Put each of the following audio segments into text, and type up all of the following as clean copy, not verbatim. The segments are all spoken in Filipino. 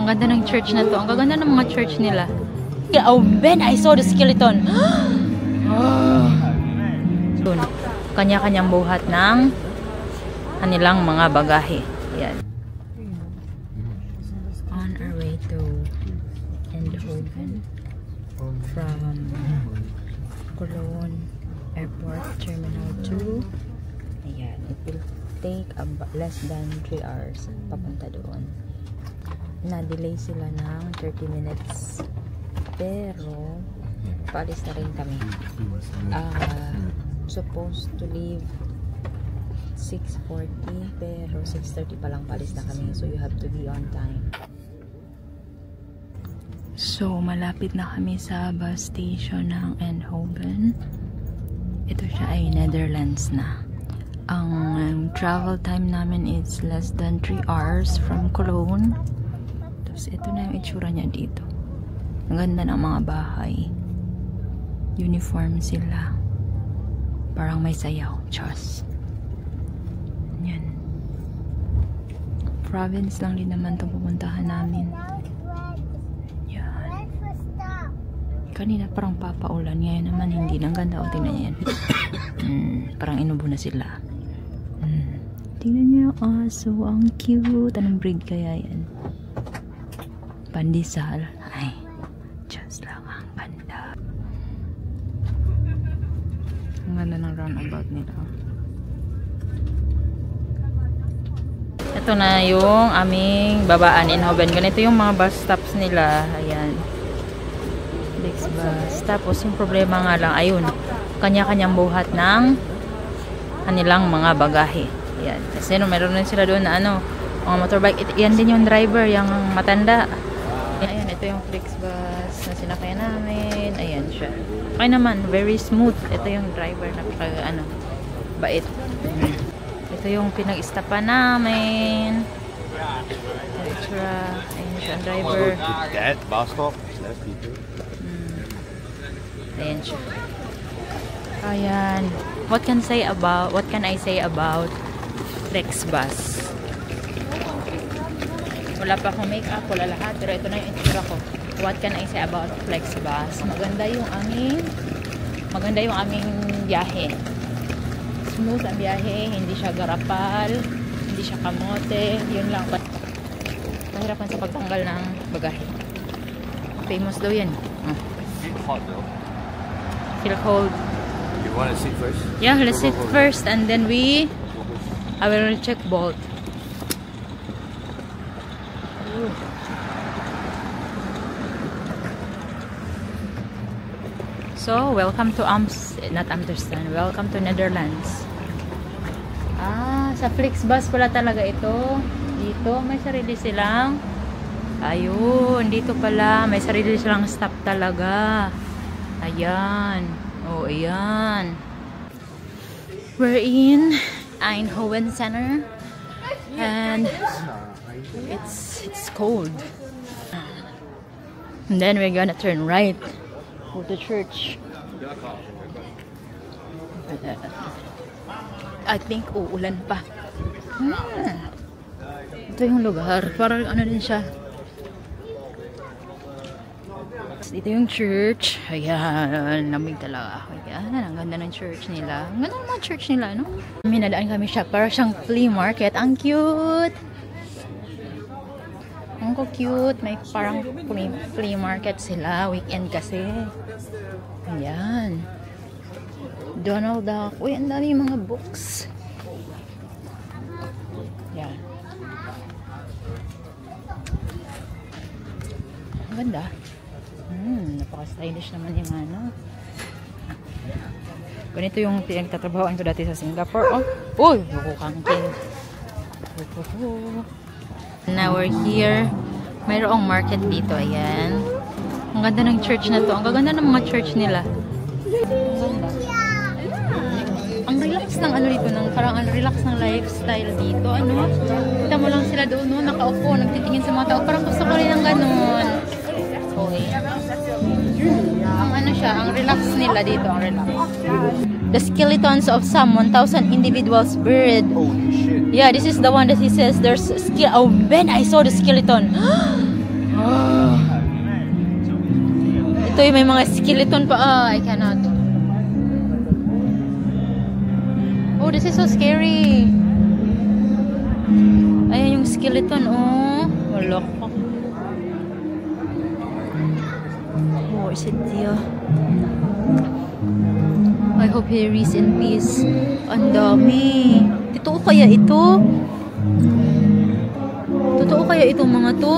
Ang ganda ng church na to. Ang gaganda ng mga church nila. Oh, Ben, I saw the skeleton. Kanya-kanyang buhat ng kanilang mga bagahe. Yan. On our way to Eindhoven from Cologne Airport Terminal 2. Ayan. It will take less than 3 hours papunta doon. Na-delay sila ng 30 minutes. Pero paalis na rin kami. Supposed to leave 6:40 pero 6:30 pa lang paalis na kami. So you have to be on time. So malapit na kami sa bus station ng Eindhoven. Ito siya ay Netherlands na. Ang travel time namin is less than 3 hours from Cologne. Tapos ito na yung itsura niya dito. Ang ganda ng mga bahay. Uniform sila. Parang may sayaw. Chos. Yan. Province lang din naman itong pupuntahan namin. Yan. Kanina parang papaulan. Ngayon naman hindi. Ang ganda. O, tingnan niya yan. Parang inubo na sila. Tingnan niya yung aso. Ang cute. Anong breed kaya yan? Pandesal. Ay. Just lang ang ganda. Ang ganda ng roundabout nila. Ito na yung aming babaan in Eindhoven. Ganito yung mga bus stops nila. Ayan. Flixbus. Tapos yung problema nga lang, ayun. Kanya-kanyang buhat ng kanilang mga bagahe. Ayan. Kasi meron rin sila doon na mga motorbike. Yan din yung driver, yung matanda. Ayan, ito yung Flixbus na sinakay namin. Ayan siya. Okay naman, very smooth. Ito yung driver na bait. Ito yung pinag-istapan namin. Extra. Ayan siya, driver. Ayan siya. Ayan. What can I say about Flixbus? Wala pa akong make-up, wala lahat. Pero ito na yung itsura ko. What can I say about Flixbus? Maganda yung aming biyahe. Smooth ang biyahe. Hindi siya garapal. Hindi siya kamote. Yun lang. Mahirapan sa pagtanggal ng bagahe. Famous daw yan. Feel hot though. Feel cold. You want to sit first? Yeah, let's sit first and then I will check bolt. So, welcome to welcome to Netherlands. Sa Flixbus pala talaga ito. Dito, may sarili silang ayun, dito pala may sarili silang stop talaga. Ayan. Oh, ayan. We're in Eindhoven Center and it's cold. And then we're gonna turn right. Go to church. I think uulan pa. Ito yung lugar. Parang din siya. Dito yung church. Ayan. Lamig talaga. Ayan. Ang ganda ng church nila. Ang ganda ng mga church nila, no? Minadaan kami siya. Parang siyang flea market. Ang cute! Ang cute. May parang flea market sila. Weekend kasi. Ayan. Donald Duck. Uy, ang dami yung mga books. Ayan. Ang ganda. Napaka-stylish naman yung ganito yung pinagtatrabahoan ko dati sa Singapore. Uy! Kangkin. Now we're here. Mayroong market dito. Ayan. Ang ganda ng church na to. Ang gaganda ng mga church nila. Ang relax ng dito. Parang ang relax ng lifestyle dito. Kita mo lang sila doon. Nakaupo. Nagtitingin sa mga tao. Parang gusto ko rin ng ganun. Okay. Ang relax nila dito. Ang relax. The skeletons of some 1,000 individuals buried. Holy shit. Yeah, this is the one that he says there's Oh, Ben, I saw the skeleton. Oh. Ito yung may mga skeleton pa. Oh, I cannot. Oh, this is so scary. Ayan yung skeleton, oh. Wala ko. Oh, is it here? I hope he rests in peace. Ang dami. Totoo kaya ito? Totoo kaya itong mga to?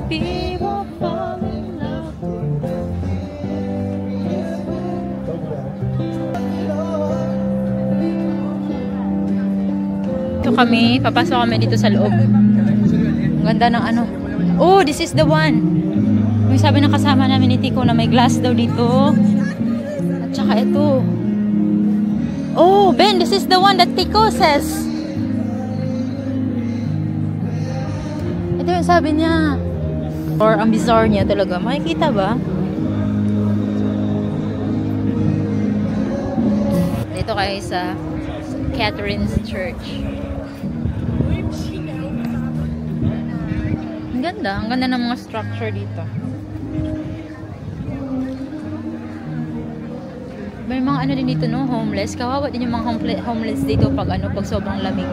People fall in love. Ito kami, papasok kami dito sa loob. Ang ganda ng ano. Oh, this is the one. May sabi ng kasama namin ni Tico na may glass daw dito. At saka ito. Oh, Ben, this is the one that Tico says. Ito yung sabi niya. Or ang bizarre niya talaga. Makikita ba? Dito kayo sa Catherine's Church. Ang ganda. Ang ganda ng mga structure dito. May mga ano din dito, no? Homeless. Kawawa din yung mga homeless dito pag ano, pag sobrang lamig.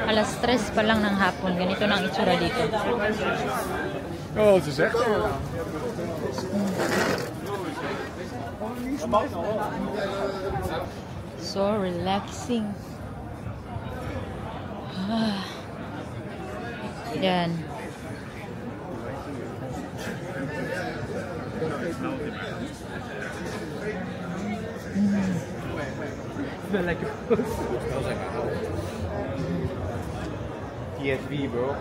Alas 3 pa lang ng hapon. Ganito na ang itsura dito. Oh, het is echt. So relaxing. Yan. Smells like a house. TSV, bro.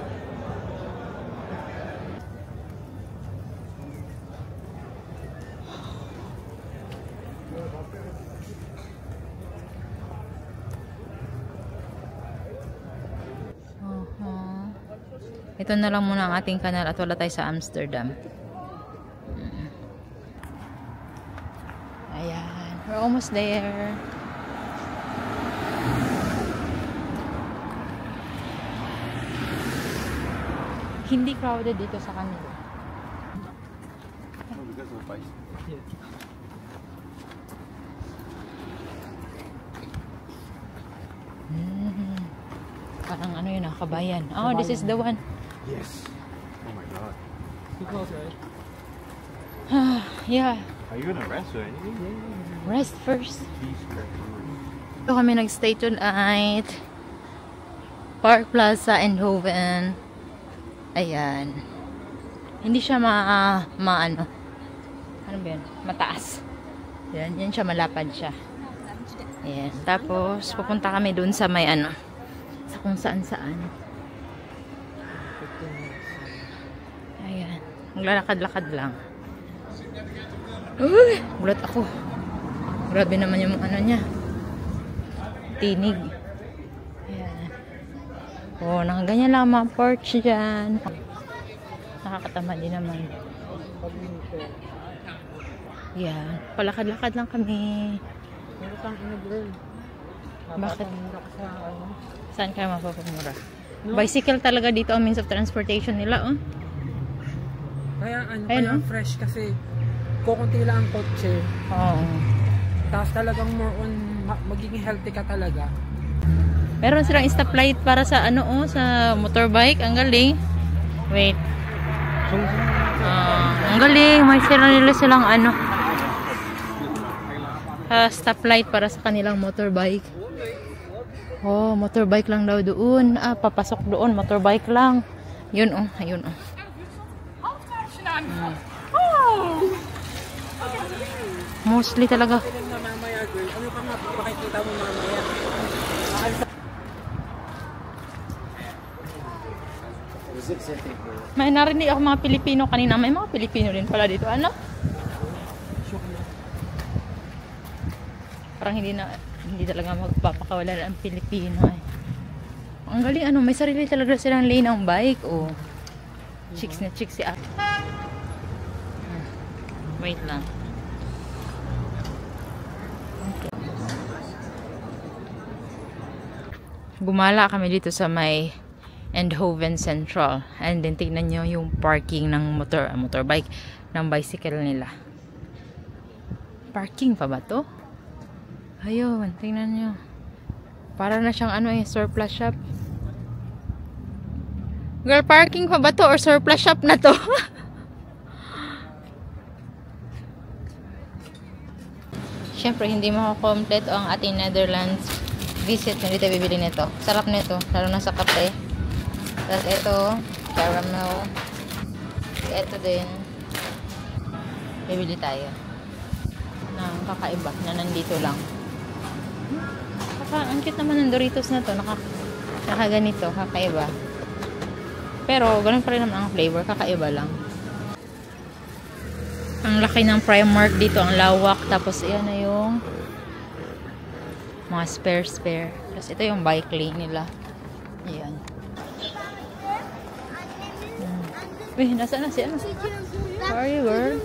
Ito na lang muna ang ating kanal at wala tayo sa Amsterdam. Ayan. We're almost there. Hindi crowded dito sa kanila. Parang ano yun, kabayan. Oh, this is the one. Yes. Oh my god. Too close, right? Yeah. Are you gonna rest or anything? Rest first. Please rest. Ito kami nag-stay tonight. Park Plaza Eindhoven. Ayan. Hindi siya ano ba yan? Mataas. Yan siya, malapad siya. Ayan. Tapos, pupunta kami dun sa may ano, sa kung saan-saan. Ayan. Maglalakad-lakad lang. Uy! Gulat ako. Grabe naman yung ano niya. Tinig. Ayan. Oh, nakaganyan lang mga porch dyan. Nakakatama din naman. Ayan. Palakad-lakad lang kami. Meron kang girl. Bakit? Mura ka sa ano? Saan kayo mapapamura? No? Bicycle talaga dito ang means of transportation nila, oh. Kaya ano, Ayun, kaya fresh kasi kukunti lang ang kotse. Oo. Tapos talagang more on magiging healthy ka talaga. Meron silang stoplight para sa ano, oh, sa motorbike. Ang galing. Wait. Ang galing. May silang ano. Stoplight para sa kanilang motorbike. Oh, motorbike lang daw doon. Papasok doon. Motorbike lang. Yun, oh. Ayun, oh. Mostly talaga. Mamaya girl, ano pa nga pakikita mo mamaya? May narinig ako mga Pilipino kanina. May mga Pilipino din pala dito. Ano? Parang hindi talaga magpapakawala ang Pilipino. Ang galing, ano, may sarili talaga silang lane ng bike. Oh. Chicks na chicks si Ate. Wait lang. Okay. Gumala kami dito sa may Eindhoven Central. And then tignan nyo yung parking ng motorbike, ng bicycle nila. Parking pa ba to? Ayun, tingnan nyo. Para na siyang surplus shop. Girl, parking pa ba to or surplus shop na to? Siyempre, hindi makakompleto ang ating Netherlands visit. Hindi tayo bibili nito. Sarap nito, lalo na sa kape. Tapos ito, caramel. Ito din. Bibili tayo. Ng kakaiba na nandito lang. Ang cute naman ng Doritos na to. Nakaganito, kakaiba. Pero, ganun pa rin naman ang flavor. Kakaiba lang. Ang laki ng Primark dito. Ang lawak. Tapos, iyan na yung mga spare. Tapos, ito yung bike lane nila. Ayan. Uy, nasa na si ano? How are you, girl?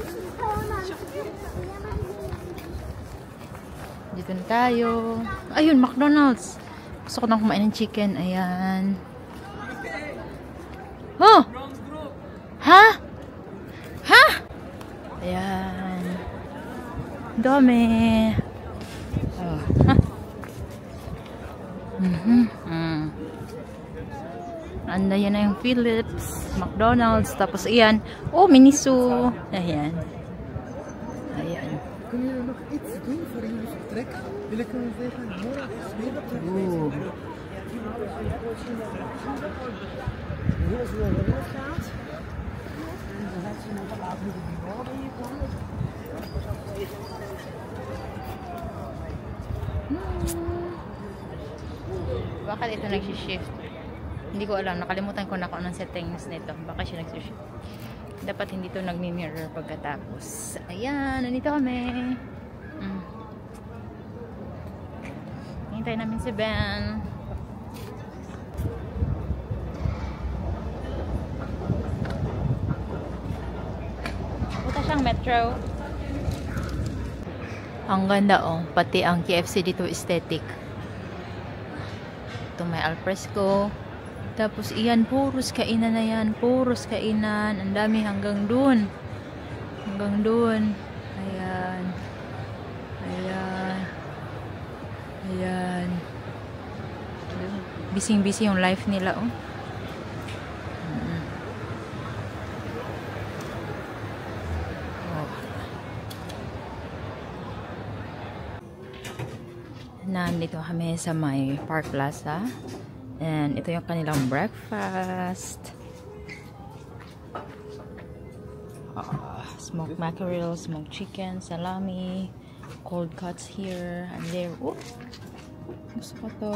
Dito na tayo. Ayun, McDonald's. Gusto ko nang kumain ng chicken. Ayan. Oh! Ha? Ha? Ayan. Dami. Oh. Ha? Anda yan na yung Philips, McDonald's, tapos iyan. Oh, Miniso. Ayan. Ayan. Kun je nog iets doen voor jullie vertrek? Wil ik kunnen zeggen, morgen is weer op de Oeh. Als je naar de gaat, en dan gaat ze nog laten met die water hier komen. Bakit ito nagsishift? Hindi ko alam. Nakalimutan ko na kung anong settings nito. Baka siya nagsishift. Dapat hindi ito nagmi-mirror pagkatapos. Ayan, nandito kami. Hintay namin si Ben. Punta siyang metro. Ang ganda oh. Pati ang KFC dito aesthetic. Ito may alfresco. Tapos iyan, puros kainan na yan. Puros kainan. Ang dami hanggang dun. Hanggang dun. Ayan. Ayan. Ayan. Bising-busy yung life nila, oh. Nandito kami sa may Park Plaza. And ito yung kanilang breakfast. Smoked mackerel, smoked chicken, salami, cold cuts here and there. Oh, gusto ko to.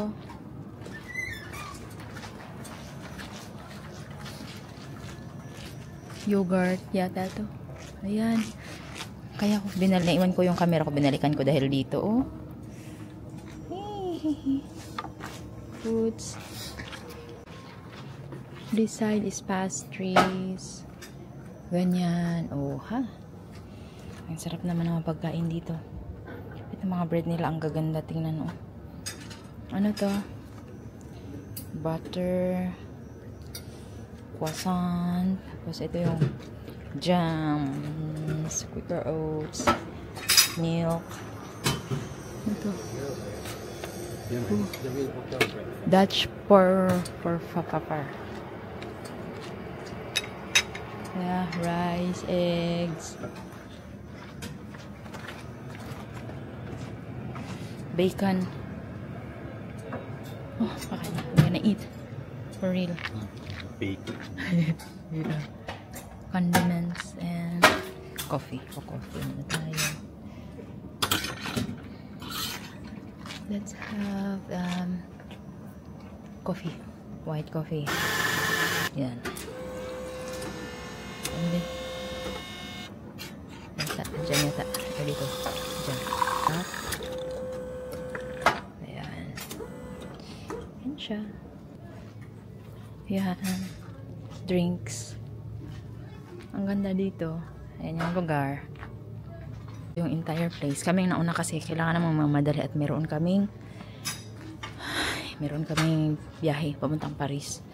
Yogurt yata to. Ayan. Kaya ko naiwan ko yung camera ko, binalikan ko dahil dito. Oh. Foods. This side is pastries. Ganyan. Oh, ha? Ang sarap naman ng pagkain dito. Ito mga bread nila. Ang gaganda. Tingnan, oh. Ano to? Butter. Croissant. Tapos ito yung jam. Quaker oats. Milk. Ito. Dutch for papapar. Yeah, rice, eggs, bacon. Oh, okay. I'm gonna eat. For real. Bacon. Yeah. Condiments and coffee. Coffee na tayo. Let's have coffee. White coffee. Yan. Diyan yata. Dito. Diyan. Up. Ayan. Yan siya. Yan. Drinks. Ang ganda dito. Ayan yung lugar. Yung entire place. Kaming nauna kasi kailangan namang mamadali at meron kaming biyahe papuntang Paris.